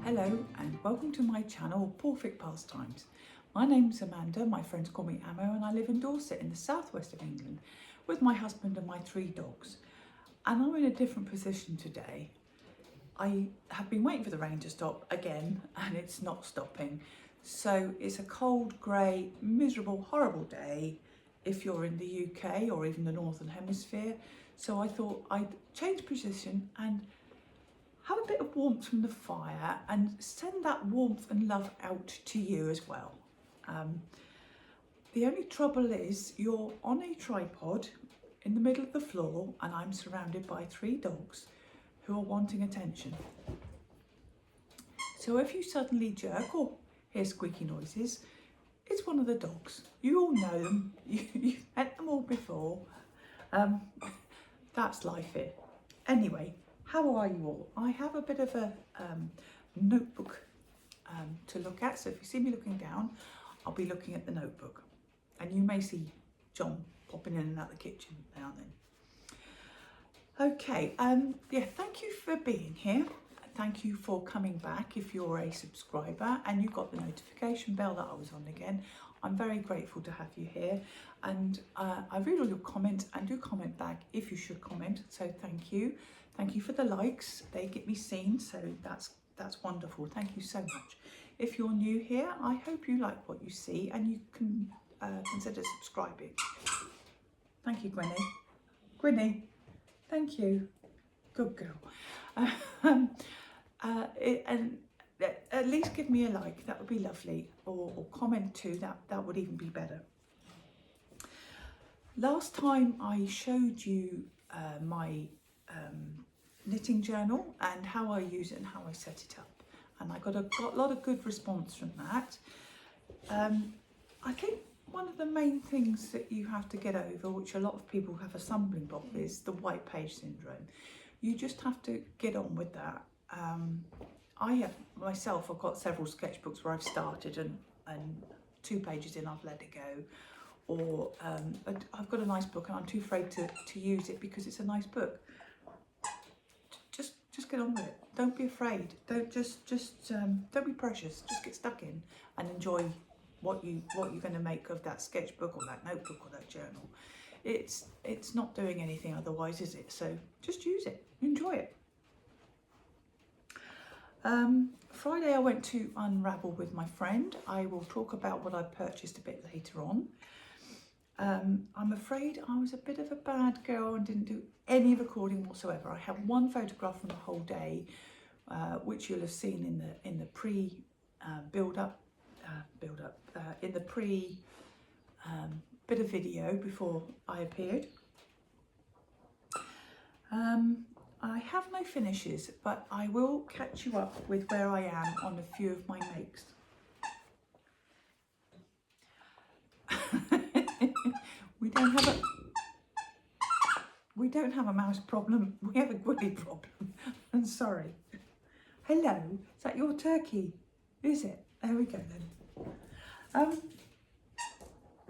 Hello and welcome to my channel, PawfectPastimes. My name's Amanda, my friends call me Amo, and I live in Dorset in the southwest of England with my husband and my 3 dogs. And I'm in a different position today. I have been waiting for the rain to stop again and it's not stopping. So it's a cold, grey, miserable, horrible day if you're in the UK or even the Northern Hemisphere. So I thought I'd change position and have a bit of warmth from the fire and send that warmth and love out to you as well. The only trouble is you're on a tripod in the middle of the floor and I'm surrounded by 3 dogs who are wanting attention. So if you suddenly jerk or hear squeaky noises, it's one of the dogs. You all know them, you've met them all before. That's life here. Anyway, how are you all? I have a bit of a notebook to look at. So if you see me looking down, I'll be looking at the notebook. And you may see John popping in and out the kitchen now and then. Okay, yeah, thank you for being here. Thank you for coming back if you're a subscriber and you got the notification bell that I was on again. I'm very grateful to have you here, and I read all your comments and do comment back if you should comment, so thank you. Thank you for the likes, they get me seen, so that's wonderful. Thank you so much. If you're new here, I hope you like what you see and you can consider subscribing. Thank you, Gwenny. Gwenny, thank you. Good girl. And at least give me a like, that would be lovely, or comment too, that would even be better. Last time I showed you my knitting journal and how I use it and how I set it up, and I got a lot of good response from that. I think one of the main things that you have to get over, which a lot of people have a stumbling block, is the white page syndrome. You just have to get on with that. I have myself, I've got several sketchbooks where I've started and 2 pages in I've let it go, or I've got a nice book and I'm too afraid to use it because it's a nice book. Just get on with it. Don't be afraid. Don't don't be precious. Just get stuck in and enjoy what you're going to make of that sketchbook or that notebook or that journal. It's not doing anything otherwise, is it? So just use it. Enjoy it. Friday I went to Unravel with my friend. I will talk about what I purchased a bit later on. I'm afraid I was a bit of a bad girl and didn't do any recording whatsoever. I have 1 photograph from the whole day, which you'll have seen in the pre build-up, in the pre bit of video before I appeared. I have no finishes, but I will catch you up with where I am on a few of my makes. We don't have a mouse problem, we have a Gwilly problem. I'm sorry. Hello, is that your turkey? Is it? There we go then.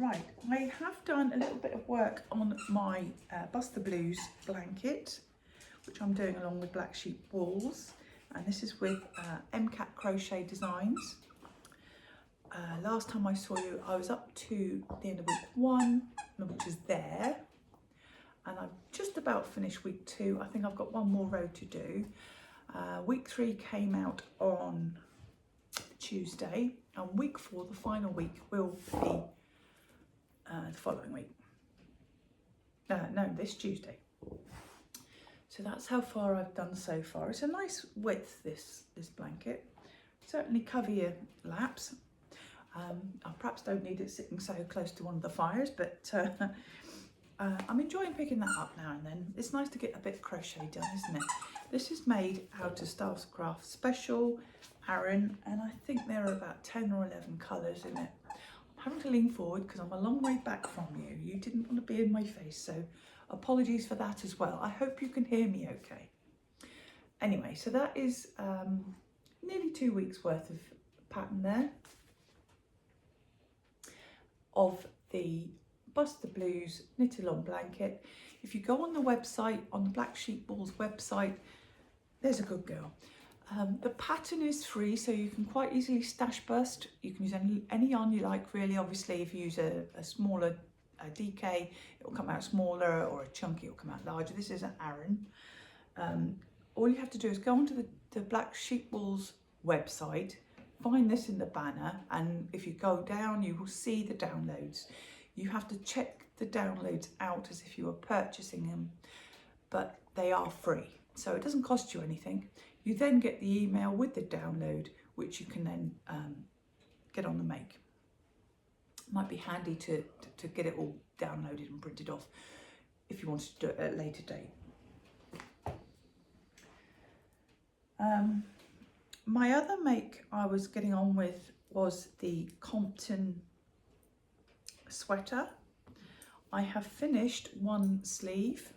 Right, I have done a little bit of work on my Bust the Blues blanket, which I'm doing along with Black Sheep Wools, and this is with Crochet Designs. Last time I saw you, I was up to the end of week 1, which is there, and I've just about finished week 2. I think I've got one more row to do. Week 3 came out on Tuesday, and week 4, the final week, will be the following week. No, this Tuesday. So that's how far I've done so far. It's a nice width, this blanket. Certainly cover your laps. I perhaps don't need it sitting so close to one of the fires, but I'm enjoying picking that up now and then. It's nice to get a bit of crochet done, isn't it? This is made out of Staffcraft Special Aran, and I think there are about 10 or 11 colours in it. I'm having to lean forward because I'm a long way back from you. You didn't want to be in my face, so apologies for that as well. I hope you can hear me okay. Anyway, so that is nearly 2 weeks worth of pattern there of the Bust the Blues knit along blanket. If you go on the website, on the Black Sheep Wools website, there's a good girl. The pattern is free, so you can quite easily stash bust. You can use any yarn you like, really. Obviously, if you use a smaller DK, it will come out smaller, or a chunky, it will come out larger. This is an Aran. All you have to do is go onto the Black Sheep Wools website, find this in the banner, and if you go down, you will see the downloads. You have to check the downloads out as if you were purchasing them, but they are free, so it doesn't cost you anything. You then get the email with the download, which you can then get on the make. Might be handy to get it all downloaded and printed off if you wanted to do it at a later date. My other make I was getting on with was the Compton sweater. I have finished one sleeve.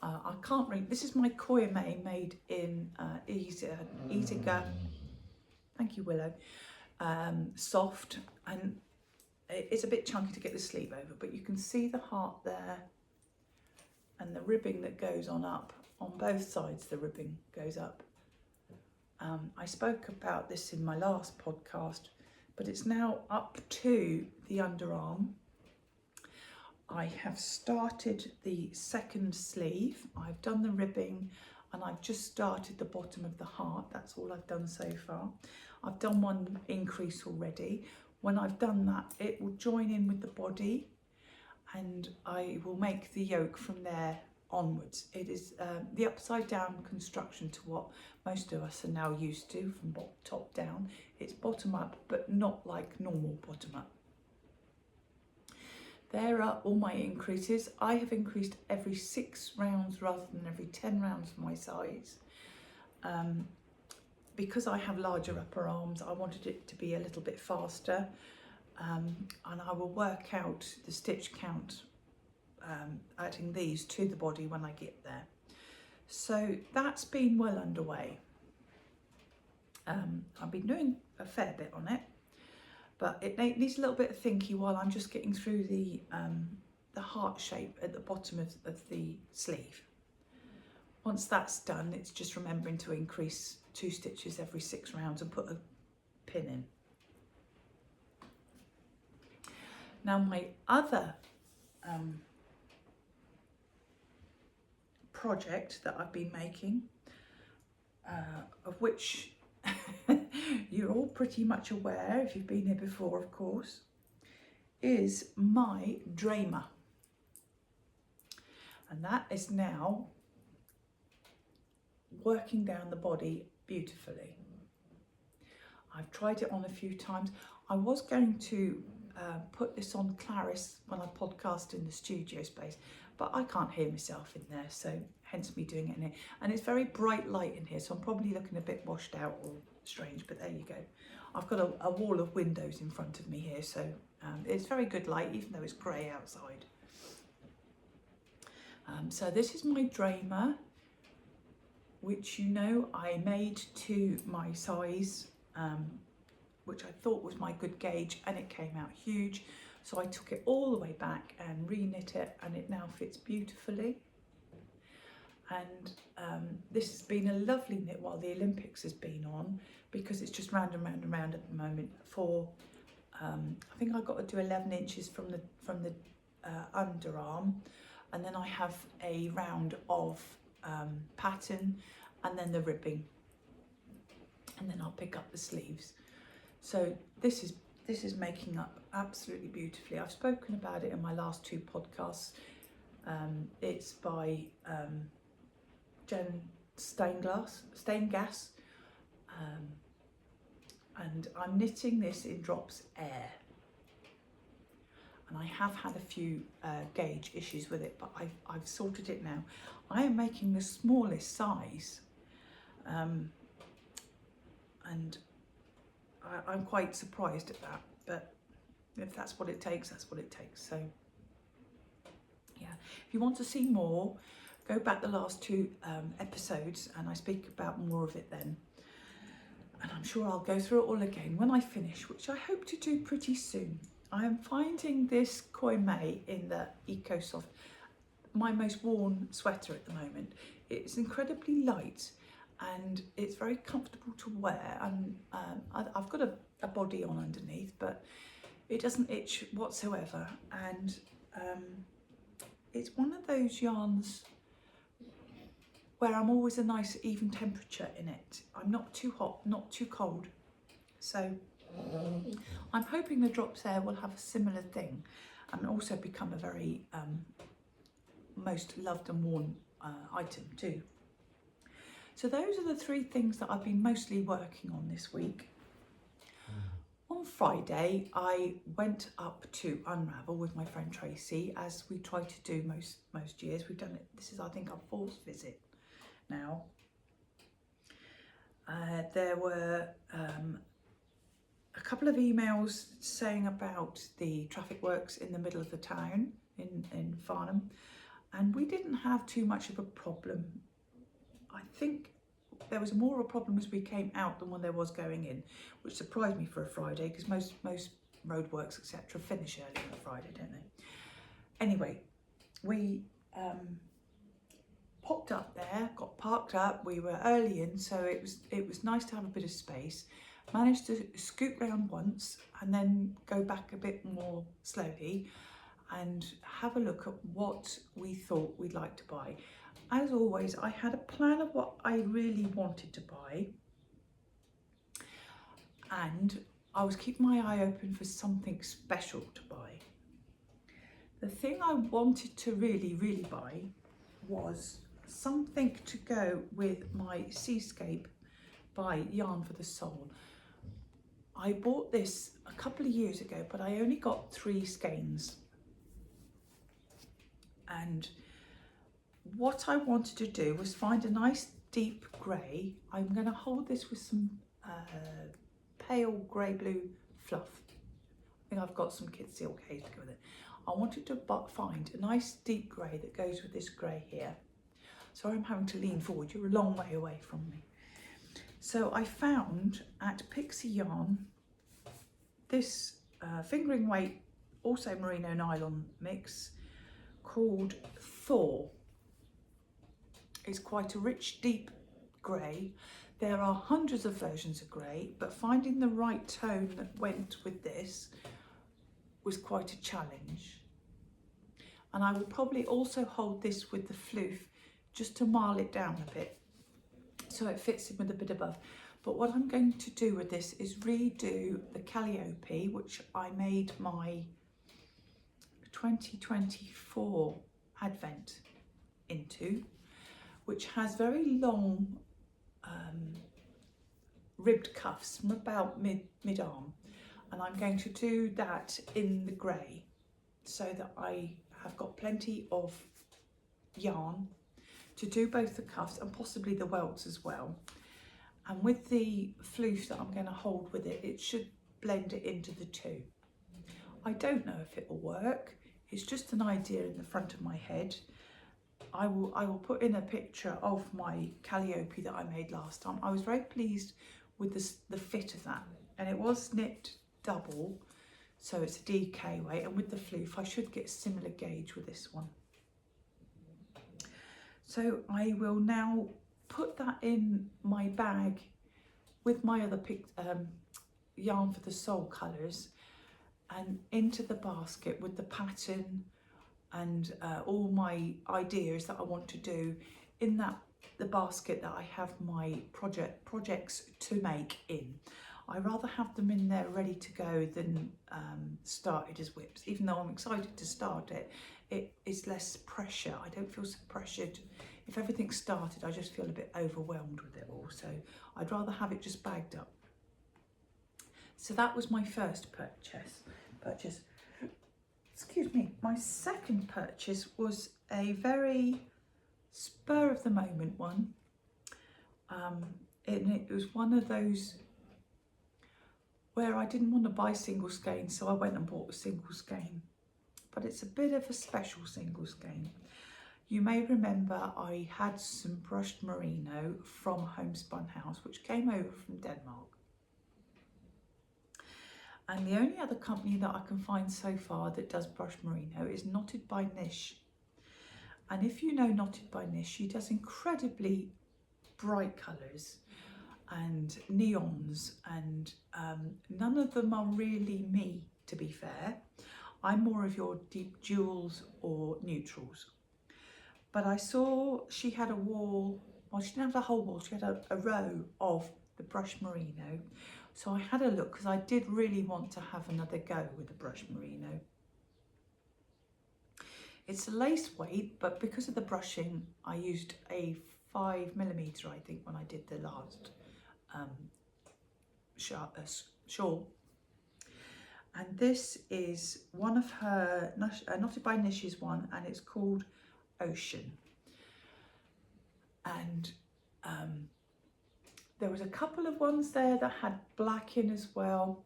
I can't read. This is my Koyame made in Easiger. Thank you, Willow. Soft, and it's a bit chunky to get the sleeve over, but you can see the heart there and the ribbing that goes on up. On both sides the ribbing goes up. I spoke about this in my last podcast, but it's now up to the underarm. I have started the second sleeve. I've done the ribbing and I've just started the bottom of the heart. That's all I've done so far. I've done one increase already. When I've done that, it will join in with the body, and I will make the yoke from there onwards. It is the upside down construction to what most of us are now used to, from top down. It's bottom up, but not like normal bottom up. There are all my increases. I have increased every 6 rounds rather than every 10 rounds for my size. Because I have larger upper arms, I wanted it to be a little bit faster, and I will work out the stitch count, adding these to the body when I get there. So that's been well underway. I've been doing a fair bit on it, but it needs a little bit of thinking while I'm just getting through the heart shape at the bottom of the sleeve. Once that's done, it's just remembering to increase 2 stitches every 6 rounds and put a pin in. Now my other project that I've been making, of which you're all pretty much aware if you've been here before, of course, is my dramer. And that is now working down the body beautifully. I've tried it on a few times. I was going to put this on Clarice when I podcast in the studio space, but I can't hear myself in there, so hence me doing it in here. And it's very bright light in here, so I'm probably looking a bit washed out or strange, but there you go. I've got a wall of windows in front of me here, so it's very good light, even though it's grey outside. So this is my dramer, which you know I made to my size. which I thought was my good gauge, and it came out huge. So I took it all the way back and re-knit it, and it now fits beautifully. And this has been a lovely knit while the Olympics has been on, because it's just round and round and round at the moment. For I think I've got to do 11 inches from the underarm, and then I have a round of pattern, and then the ribbing, and then I'll pick up the sleeves. So this is making up absolutely beautifully. I've spoken about it in my last 2 podcasts. It's by Jen Staingas, and I'm knitting this in Drops Air. And I have had a few gauge issues with it, but I've sorted it now. I am making the smallest size, and I'm quite surprised at that, but if that's what it takes, that's what it takes. So yeah, if you want to see more, go back the last 2 episodes, and I speak about more of it then. And I'm sure I'll go through it all again when I finish, which I hope to do pretty soon. I am finding this Koi May in the EcoSoft my most worn sweater at the moment. It's incredibly light and it's very comfortable to wear, and I've got a body on underneath, but it doesn't itch whatsoever, and it's one of those yarns where I'm always a nice even temperature in it. I'm not too hot, not too cold. So I'm hoping the Drops Air will have a similar thing and also become a very most loved and worn item too. So those are the 3 things that I've been mostly working on this week. On Friday, I went up to Unravel with my friend Tracy, as we try to do most years. We've done it, this is I think our 4th visit now. There were a couple of emails saying about the traffic works in the middle of the town in Farnham, and we didn't have too much of a problem. I think there was more of a problem as we came out than when there was going in, which surprised me for a Friday, because most roadworks etc finish early on a Friday, don't they? Anyway, we popped up there, got parked up. We were early in, so it was nice to have a bit of space. Managed to scoot round once and then go back a bit more slowly and have a look at what we thought we'd like to buy. As always, I had a plan of what I really wanted to buy, and I was keeping my eye open for something special to buy. The thing I wanted to really buy was something to go with my Seascape by Yarn for the Soul. I bought this a couple of years ago, but I only got 3 skeins. And what I wanted to do was find a nice deep grey. I'm going to hold this with some pale grey blue fluff. I think I've got some Kid Silk Haze to go with it. I wanted to find a nice deep grey that goes with this grey here. Sorry, I'm having to lean forward. You're a long way away from me. So I found at Pixie Yarn this fingering weight, also merino nylon mix called Thor. It's quite a rich, deep grey. There are hundreds of versions of grey, but finding the right tone that went with this was quite a challenge. And I will probably also hold this with the floof just to marl it down a bit so it fits in with a bit above. But what I'm going to do with this is redo the Calliope, which I made my 2024 Advent into, which has very long ribbed cuffs from about mid-arm, and I'm going to do that in the grey so that I have got plenty of yarn to do both the cuffs and possibly the welts as well. And with the floof that I'm going to hold with it, it should blend it into the 2. I don't know if it will work. It's just an idea in the front of my head. I will put in a picture of my Calliope that I made last time. I was very pleased with the fit of that and it was knit double, so it's a DK weight, and with the floof I should get a similar gauge with this one. So I will now put that in my bag with my other yarn for the soul colours, and into the basket with the pattern and all my ideas that I want to do in the basket that I have my projects to make in. I rather have them in there ready to go than started as whips. Even though I'm excited to start it, it is less pressure. I don't feel so pressured. If everything's started, I just feel a bit overwhelmed with it all. So I'd rather have it just bagged up. So that was my first purchase. Excuse me. My second purchase was a very spur of the moment one. It was one of those where I didn't want to buy single skein, so I went and bought a single skein. But it's a bit of a special single skein. You may remember I had some brushed merino from Homespun House, which came over from Denmark. And the only other company that I can find so far that does brushed merino is Knotted by Niche. And if you know Knotted by Niche, she does incredibly bright colours and neons, and none of them are really me, to be fair. I'm more of your deep jewels or neutrals. But I saw she had a wall, well, she didn't have the whole wall, she had a row of the brushed merino. So I had a look because I did really want to have another go with the brushed merino. It's a lace weight, but because of the brushing, I used a 5mm, I think, when I did the last shawl. And this is one of her Knotted by Niche's one, and it's called Ocean. And there was a couple of ones there that had black in as well,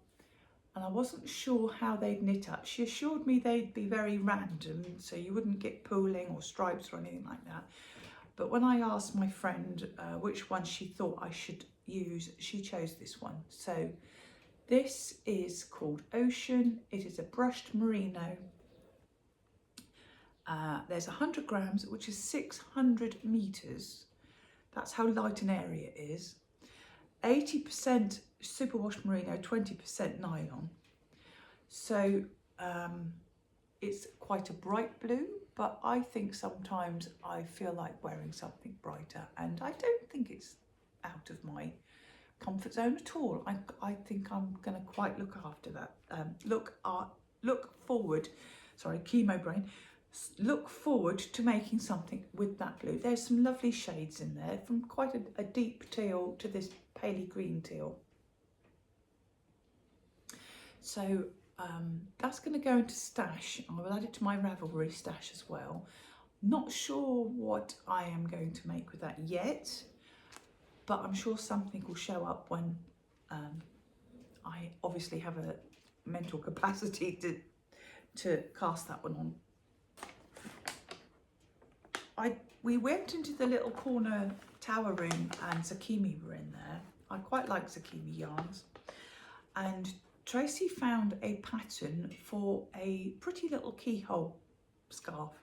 and I wasn't sure how they'd knit up. She assured me they'd be very random, so you wouldn't get pooling or stripes or anything like that. But when I asked my friend which one she thought I should use, she chose this one. So this is called Ocean. It is a brushed merino. There's 100 grams, which is 600 meters. That's how light an area it is. 80% superwash merino, 20% nylon. So it's quite a bright blue, but I think sometimes I feel like wearing something brighter, and I don't think it's out of my comfort zone at all. I think I'm going to quite look after that. Look forward to making something with that blue. There's some lovely shades in there, from quite a deep teal to this paley green teal. So that's going to go into stash. I will add it to my Ravelry stash as well. Not sure what I am going to make with that yet, but I'm sure something will show up when I obviously have a mental capacity to cast that one on. We went into the little corner tower room and Zakimi were in there. I quite like Zakimi yarns, and Tracy found a pattern for a pretty little keyhole scarf.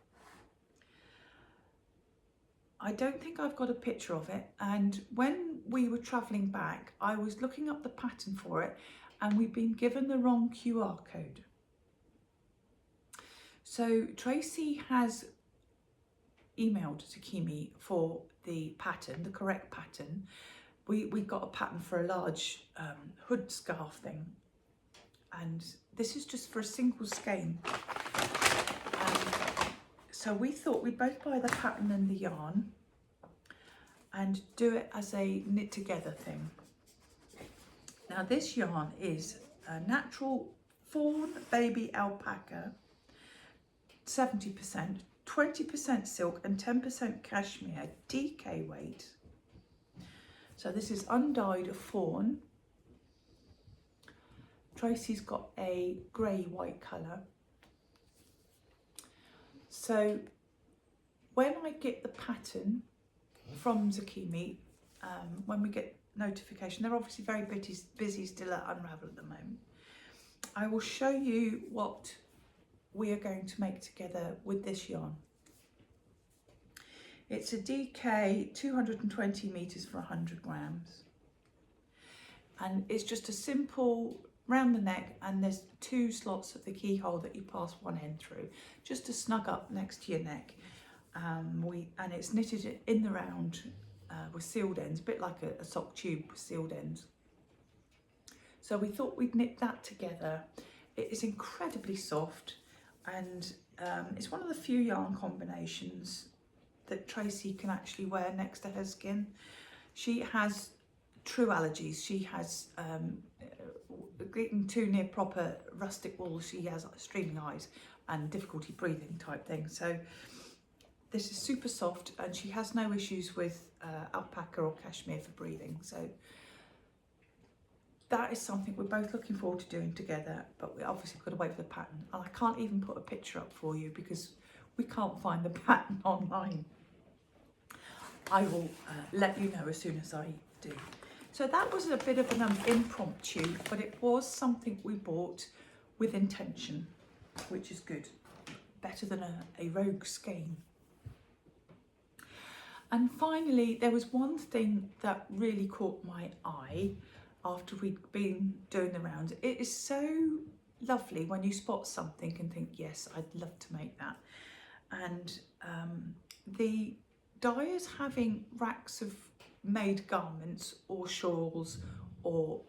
I don't think I've got a picture of it, and when we were travelling back I was looking up the pattern for it, and we've been given the wrong QR code. So Tracy has emailed Zakimi for the pattern, the correct pattern. We got a pattern for a large hood scarf thing, and this is just for a single skein. So we thought we'd both buy the pattern and the yarn and do it as a knit together thing. Now this yarn is a natural fawn baby alpaca, 70%, 20% silk and 10% cashmere, DK weight. So this is undyed fawn. Tracy's got a grey-white colour. So when I get the pattern from Zakimi, when we get notification. They're obviously very busy still at Unravel at the moment. I will show you what we are going to make together with this yarn. It's a DK 220 meters for 100 grams. And it's just a simple round the neck, and there's 2 slots of the keyhole that you pass one end through, just to snug up next to your neck. And it's knitted in the round with sealed ends, a bit like a sock tube with sealed ends. So we thought we'd knit that together. It is incredibly soft, and it's one of the few yarn combinations that Tracy can actually wear next to her skin. She has true allergies. She has getting too near proper rustic wool. She has streaming eyes and difficulty breathing type thing. So this is super soft, and she has no issues with alpaca or cashmere for breathing. So that is something we're both looking forward to doing together, but we obviously got to wait for the pattern. And I can't even put a picture up for you because we can't find the pattern online. I will let you know as soon as I do. So that was a bit of an impromptu, but it was something we bought with intention, which is good. Better than a rogue skein. And finally, there was one thing that really caught my eye after we'd been doing the rounds. It is so lovely when you spot something and think, yes, I'd love to make that. And the dyers having racks of made garments or shawls or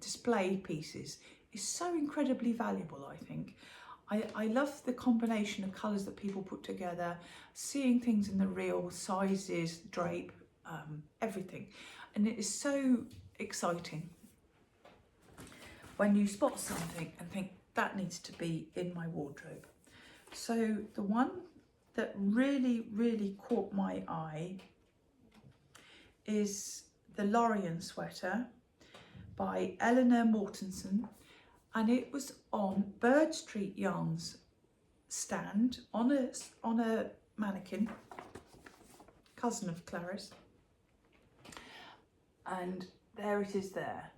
display pieces is so incredibly valuable, I think. I love the combination of colours that people put together, seeing things in the reel, sizes, drape, everything. And it is so exciting when you spot something and think that needs to be in my wardrobe. So the one that really, really caught my eye is the Lorien sweater by Eleanor Mortensen, and it was on Bird Street Yarns stand on a mannequin, cousin of Clarice, and there it is there.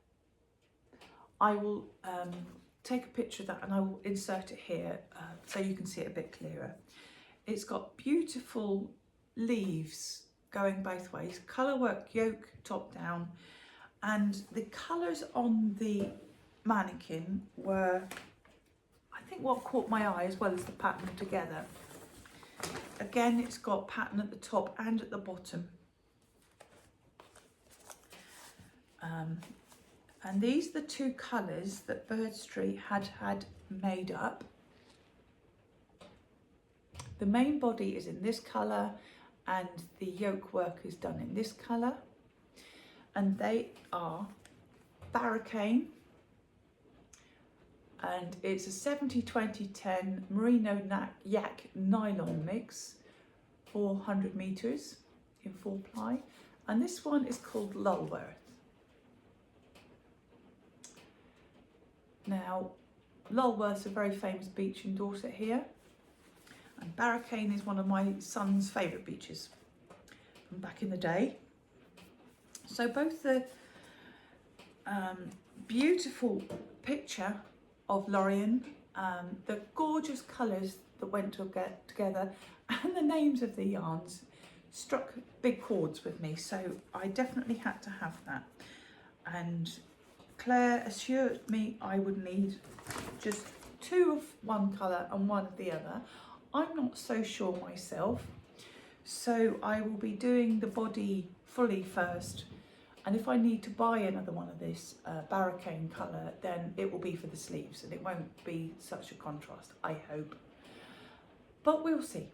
I will take a picture of that and I will insert it here so you can see it a bit clearer. It's got beautiful leaves going both ways, colour work yoke top down, and the colours on the mannequin were, I think, what caught my eye as well as the pattern together. Again, it's got pattern at the top and at the bottom. And these are the 2 colours that Bird Street had made up. The main body is in this colour and the yoke work is done in this colour. And they are Barricane, and it's a 70-20-10 merino yak nylon mix, 400 meters in 4-ply, and this one is called Lulworth. Now, Lulworth's a very famous beach in Dorset here, and Barricane is one of my son's favourite beaches from back in the day. So both the beautiful picture of Lorien, the gorgeous colours that went together, and the names of the yarns struck big chords with me, so I definitely had to have that. And Claire assured me I would need just 2 of one colour and 1 of the other. I'm not so sure myself, so I will be doing the body fully first, and if I need to buy another one of this Barricane colour, then it will be for the sleeves, and it won't be such a contrast, I hope. But we'll see.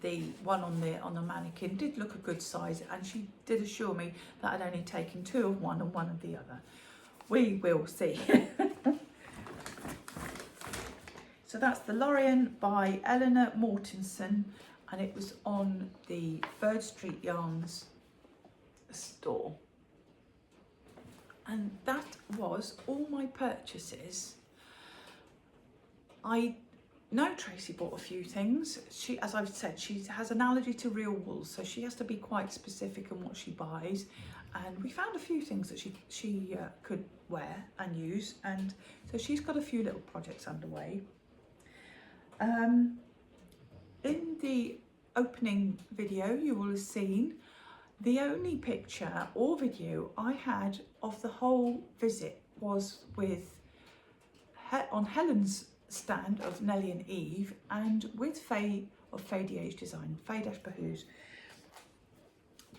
The one on the mannequin did look a good size, and she did assure me that I'd only taken 2 of one and 1 of the other. We will see. So that's the Lorien by Eleanor Mortensen, and it was on the Bird Street Yarns store. And that was all my purchases. I No, Tracy bought a few things. She, as I've said, she has an allergy to real wool, so she has to be quite specific in what she buys. And we found a few things that she could wear and use, and so she's got a few little projects underway. In the opening video, you will have seen the only picture or video I had of the whole visit was with on Helen's stand of Nellie and Eve, and with Faye of Faye DH Design, Faye-Bahus,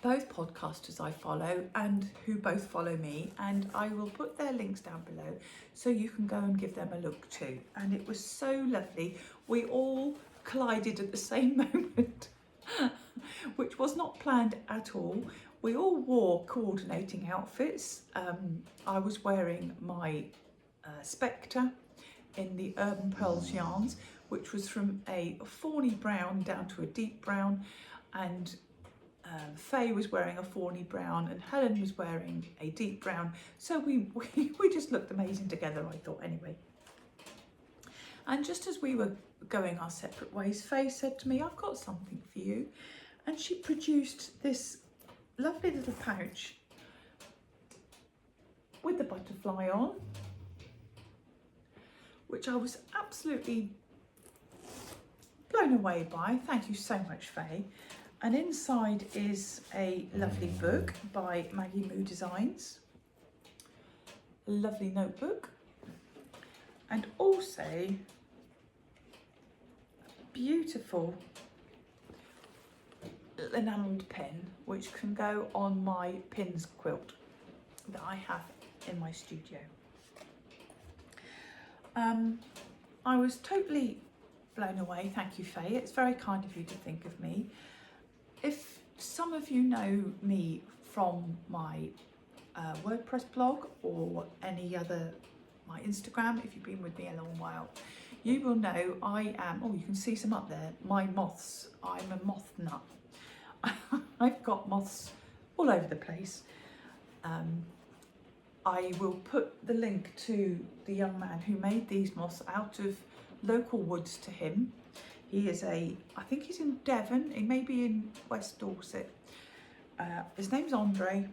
both podcasters I follow and who both follow me, and I will put their links down below so you can go and give them a look too. And it was so lovely. We all collided at the same moment, which was not planned at all. We all wore coordinating outfits. I was wearing my Spectre in the Urban Pearls yarns, which was from a fawny brown down to a deep brown, and Faye was wearing a fawny brown and Helen was wearing a deep brown. So we just looked amazing together, I thought, anyway. And just as we were going our separate ways, Faye said to me, I've got something for you. And she produced this lovely little pouch with the butterfly on, which I was absolutely blown away by. Thank you so much, Faye. And inside is a lovely book by Maggie Moo Designs, a lovely notebook, and also a beautiful enamelled pin which can go on my pins quilt that I have in my studio. I was totally blown away. Thank you, Faye. It's very kind of you to think of me. If some of you know me from my WordPress blog or any other, my Instagram, if you've been with me a long while, you will know I am, oh, you can see some up there, my moths. I'm a moth nut. I've got moths all over the place. I will put the link to the young man who made these moths out of local woods to him. He is I think he's in Devon, he may be in West Dorset. His name's Andre,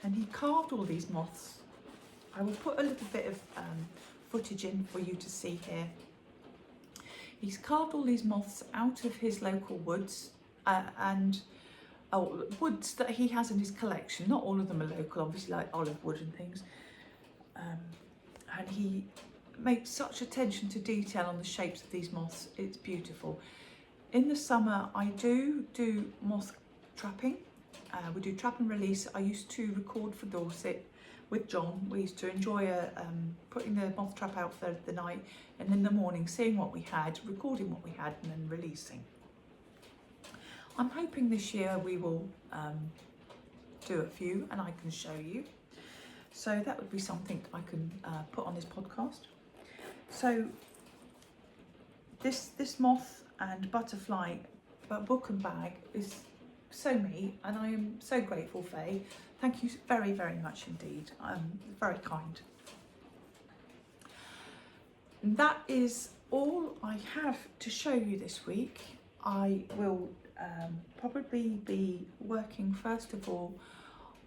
and he carved all these moths. I will put a little bit of footage in for you to see here. He's carved all these moths out of his local woods and woods that he has in his collection. Not all of them are local, obviously, like olive wood and things. And he makes such attention to detail on the shapes of these moths. It's beautiful. In the summer, I do moth trapping. We do trap and release. I used to record for Dorset with John. We used to enjoy putting the moth trap out for the night, and in the morning seeing what we had, recording what we had, and then releasing. I'm hoping this year we will do a few and I can show you. So that would be something I can put on this podcast. So this moth and butterfly book and bag is so me, and I am so grateful, Faye. Thank you very, very much indeed. Very kind. And that is all I have to show you this week. I will probably be working first of all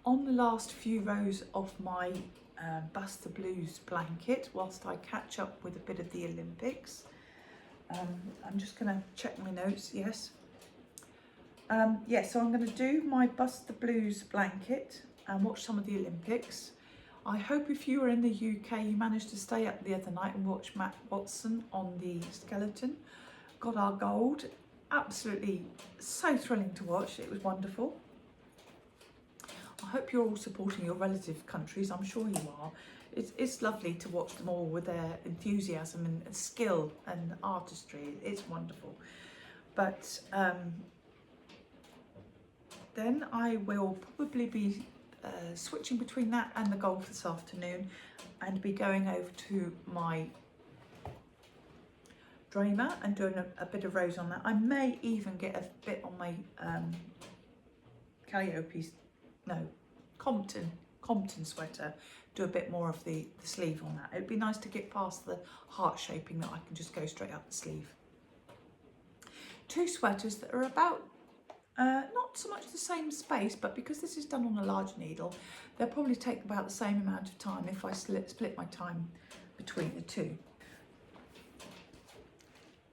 on the last few rows of my Bust the Blues blanket whilst I catch up with a bit of the Olympics. I'm just going to check my notes. Yes, so I'm going to do my Bust the Blues blanket and watch some of the Olympics. I hope if you were in the UK you managed to stay up the other night and watch Matt Watson on the skeleton. Got our gold. Absolutely so thrilling to watch. It was wonderful. I hope you're all supporting your relative countries. I'm sure you are. It's lovely to watch them all with their enthusiasm and skill and artistry. It's wonderful. But then I will probably be switching between that and the golf this afternoon, and be going over to my Dramer and doing a bit of rose on that. I may even get a bit on my Compton sweater, do a bit more of the sleeve on that. It'd be nice to get past the heart shaping that I can just go straight up the sleeve. 2 sweaters that are about not so much the same space, but because this is done on a large needle, they'll probably take about the same amount of time if I split my time between the two.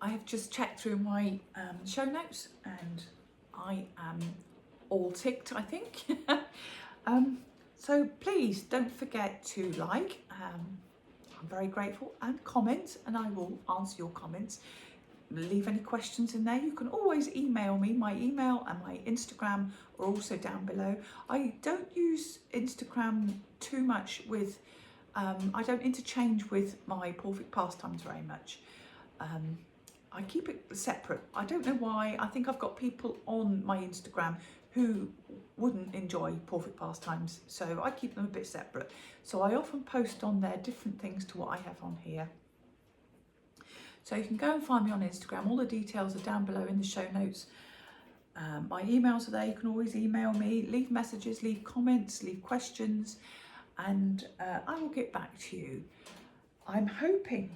I have just checked through my show notes and I am all ticked, I think. So please don't forget to like, I'm very grateful, and comment, and I will answer your comments. Leave any questions in there. You can always email me. My email and my Instagram are also down below. I don't use Instagram too much with, I don't interchange with my PawfectPastimes very much. I keep it separate. I don't know why. I think I've got people on my Instagram who wouldn't enjoy PawfectPastimes, so I keep them a bit separate. So I often post on there different things to what I have on here. So you can go and find me on Instagram. All the details are down below in the show notes. My emails are there. You can always email me, leave messages, leave comments, leave questions, and I will get back to you. I'm hoping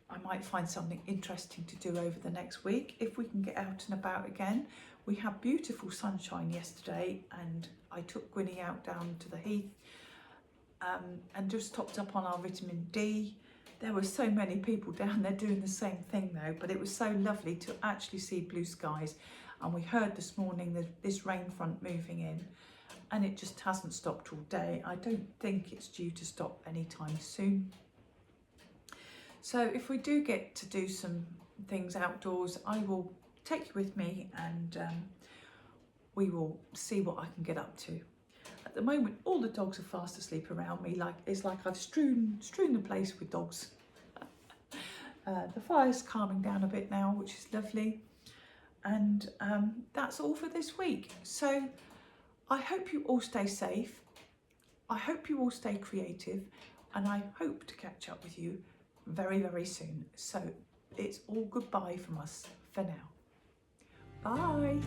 I might find something interesting to do over the next week if we can get out and about again. We had beautiful sunshine yesterday and I took Gwynnie out down to the heath and just topped up on our vitamin D. There were so many people down there doing the same thing though, but it was so lovely to actually see blue skies. And we heard this morning that this rain front moving in, and it just hasn't stopped all day. I don't think it's due to stop anytime soon. So if we do get to do some things outdoors, I will take you with me and we will see what I can get up to. At the moment, all the dogs are fast asleep around me. It's like I've strewn the place with dogs. The fire's calming down a bit now, which is lovely. And that's all for this week. So I hope you all stay safe. I hope you all stay creative, and I hope to catch up with you very, very soon. So it's all goodbye from us for now. Bye.